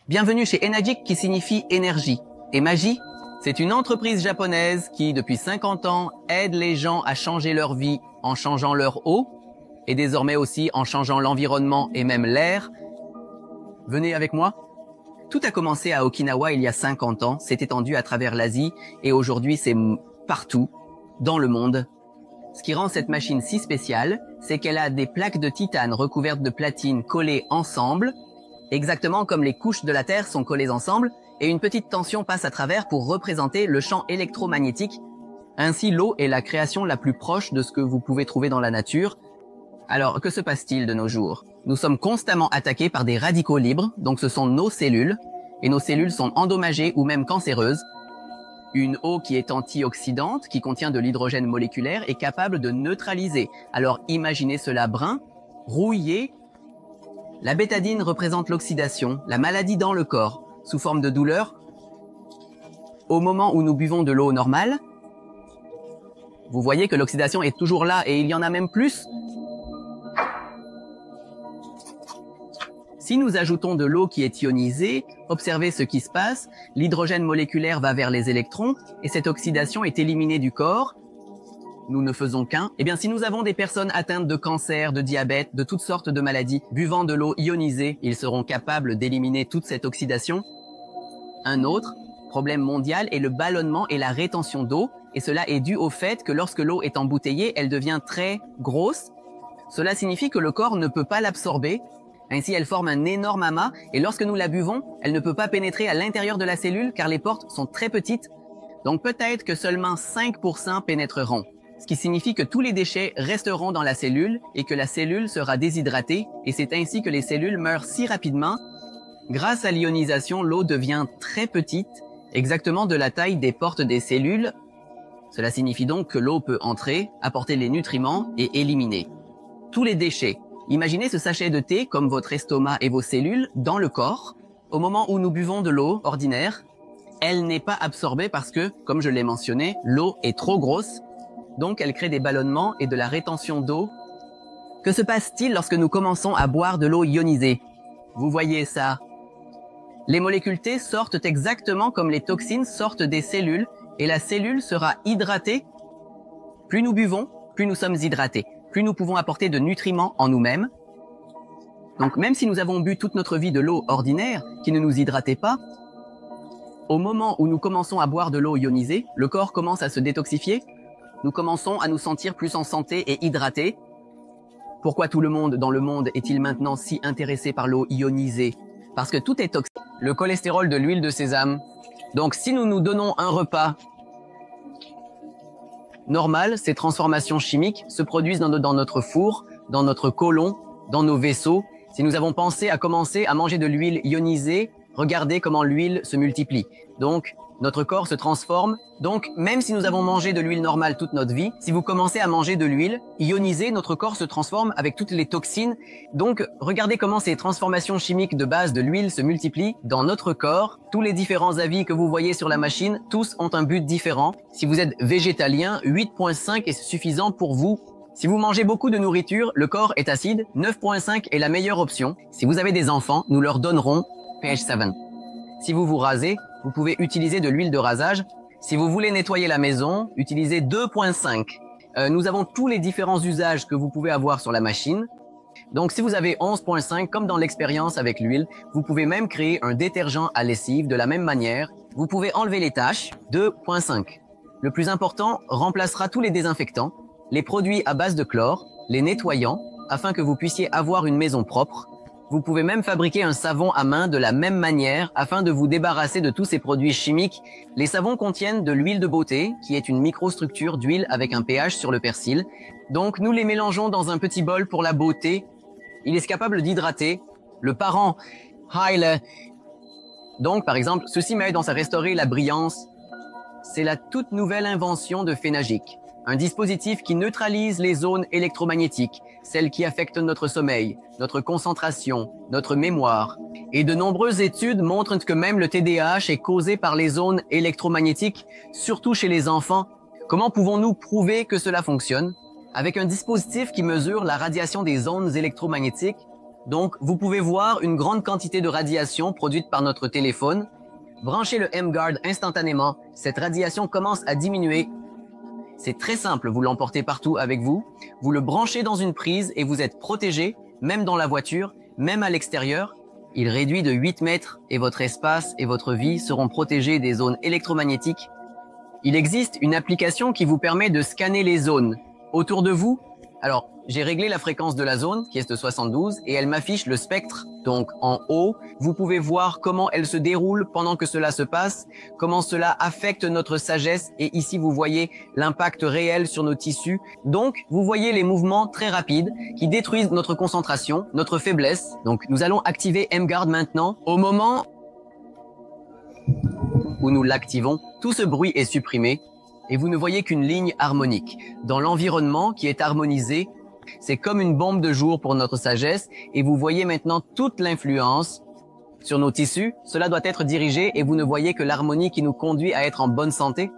Bienvenue chez Enagic qui signifie énergie. Et Magi, c'est une entreprise japonaise qui, depuis 50 ans, aide les gens à changer leur vie en changeant leur eau et désormais aussi en changeant l'environnement et même l'air. Venez avec moi. Tout a commencé à Okinawa il y a 50 ans, s'est étendu à travers l'Asie et aujourd'hui c'est partout, dans le monde. Ce qui rend cette machine si spéciale, c'est qu'elle a des plaques de titane recouvertes de platine collées ensemble, exactement comme les couches de la Terre sont collées ensemble, et une petite tension passe à travers pour représenter le champ électromagnétique. Ainsi, l'eau est la création la plus proche de ce que vous pouvez trouver dans la nature. Alors, que se passe-t-il de nos jours? Nous sommes constamment attaqués par des radicaux libres, donc ce sont nos cellules, et nos cellules sont endommagées ou même cancéreuses. Une eau qui est antioxydante, qui contient de l'hydrogène moléculaire, est capable de neutraliser. Alors imaginez cela brun, rouillé. La bétadine représente l'oxydation, la maladie dans le corps, sous forme de douleur. Au moment où nous buvons de l'eau normale, vous voyez que l'oxydation est toujours là et il y en a même plus. Si nous ajoutons de l'eau qui est ionisée, observez ce qui se passe, l'hydrogène moléculaire va vers les électrons et cette oxydation est éliminée du corps. Nous ne faisons qu'un. Eh bien, si nous avons des personnes atteintes de cancer, de diabète, de toutes sortes de maladies, buvant de l'eau ionisée, ils seront capables d'éliminer toute cette oxydation. Un autre problème mondial est le ballonnement et la rétention d'eau, et cela est dû au fait que lorsque l'eau est embouteillée, elle devient très grosse. Cela signifie que le corps ne peut pas l'absorber. Ainsi, elle forme un énorme amas, et lorsque nous la buvons, elle ne peut pas pénétrer à l'intérieur de la cellule car les portes sont très petites. Donc peut-être que seulement 5% pénétreront. Ce qui signifie que tous les déchets resteront dans la cellule et que la cellule sera déshydratée, et c'est ainsi que les cellules meurent si rapidement. Grâce à l'ionisation, l'eau devient très petite, exactement de la taille des portes des cellules. Cela signifie donc que l'eau peut entrer, apporter les nutriments et éliminer tous les déchets. Imaginez ce sachet de thé comme votre estomac et vos cellules dans le corps. Au moment où nous buvons de l'eau ordinaire, elle n'est pas absorbée parce que, comme je l'ai mentionné, l'eau est trop grosse. Donc, elle crée des ballonnements et de la rétention d'eau. Que se passe-t-il lorsque nous commençons à boire de l'eau ionisée? Vous voyez ça? Les molécules T sortent exactement comme les toxines sortent des cellules et la cellule sera hydratée. Plus nous buvons, plus nous sommes hydratés. Plus nous pouvons apporter de nutriments en nous-mêmes. Donc, même si nous avons bu toute notre vie de l'eau ordinaire, qui ne nous hydratait pas, au moment où nous commençons à boire de l'eau ionisée, le corps commence à se détoxifier. Nous commençons à nous sentir plus en santé et hydratés. Pourquoi tout le monde dans le monde est-il maintenant si intéressé par l'eau ionisée? Parce que tout est toxique. Le cholestérol de l'huile de sésame. Donc si nous nous donnons un repas normal, ces transformations chimiques se produisent dans notre four, dans notre côlon, dans nos vaisseaux. Si nous avons pensé à commencer à manger de l'huile ionisée, regardez comment l'huile se multiplie. Donc, notre corps se transforme. Donc, même si nous avons mangé de l'huile normale toute notre vie, si vous commencez à manger de l'huile ionisée, notre corps se transforme avec toutes les toxines. Donc, regardez comment ces transformations chimiques de base de l'huile se multiplient dans notre corps. Tous les différents avis que vous voyez sur la machine, tous ont un but différent. Si vous êtes végétalien, 8.5 est suffisant pour vous. Si vous mangez beaucoup de nourriture, le corps est acide, 9.5 est la meilleure option. Si vous avez des enfants, nous leur donnerons pH 7. Si vous vous rasez, vous pouvez utiliser de l'huile de rasage. Si vous voulez nettoyer la maison, utilisez 2.5. Nous avons tous les différents usages que vous pouvez avoir sur la machine. Donc, si vous avez 11.5, comme dans l'expérience avec l'huile, vous pouvez même créer un détergent à lessive de la même manière. Vous pouvez enlever les taches, 2.5. Le plus important remplacera tous les désinfectants, les produits à base de chlore, les nettoyants, afin que vous puissiez avoir une maison propre. Vous pouvez même fabriquer un savon à main de la même manière afin de vous débarrasser de tous ces produits chimiques. Les savons contiennent de l'huile de beauté, qui est une microstructure d'huile avec un pH sur le persil. Donc, nous les mélangeons dans un petit bol pour la beauté. Il est capable d'hydrater. Le parent Heile. Donc, par exemple, ceci m'aide à restaurer la brillance. C'est la toute nouvelle invention de Phénagic. Un dispositif qui neutralise les zones électromagnétiques, celles qui affectent notre sommeil, notre concentration, notre mémoire. Et de nombreuses études montrent que même le TDAH est causé par les zones électromagnétiques, surtout chez les enfants. Comment pouvons-nous prouver que cela fonctionne? Avec un dispositif qui mesure la radiation des ondes électromagnétiques, Donc, vous pouvez voir une grande quantité de radiation produite par notre téléphone. Branchez le M-Guard instantanément. Cette radiation commence à diminuer. C'est très simple, vous l'emportez partout avec vous. Vous le branchez dans une prise et vous êtes protégé, même dans la voiture, même à l'extérieur. Il réduit de 8 mètres et votre espace et votre vie seront protégés des zones électromagnétiques. Il existe une application qui vous permet de scanner les zones autour de vous. Alors, j'ai réglé la fréquence de la zone, qui est de 72, et elle m'affiche le spectre. Donc, en haut, vous pouvez voir comment elle se déroule pendant que cela se passe, comment cela affecte notre sagesse, et ici, vous voyez l'impact réel sur nos tissus. Donc, vous voyez les mouvements très rapides qui détruisent notre concentration, notre faiblesse. Donc, nous allons activer M-Guard maintenant. Au moment où nous l'activons, tout ce bruit est supprimé et vous ne voyez qu'une ligne harmonique. Dans l'environnement qui est harmonisé, c'est comme une bombe de jour pour notre sagesse et vous voyez maintenant toute l'influence sur nos tissus. Cela doit être dirigé et vous ne voyez que l'harmonie qui nous conduit à être en bonne santé.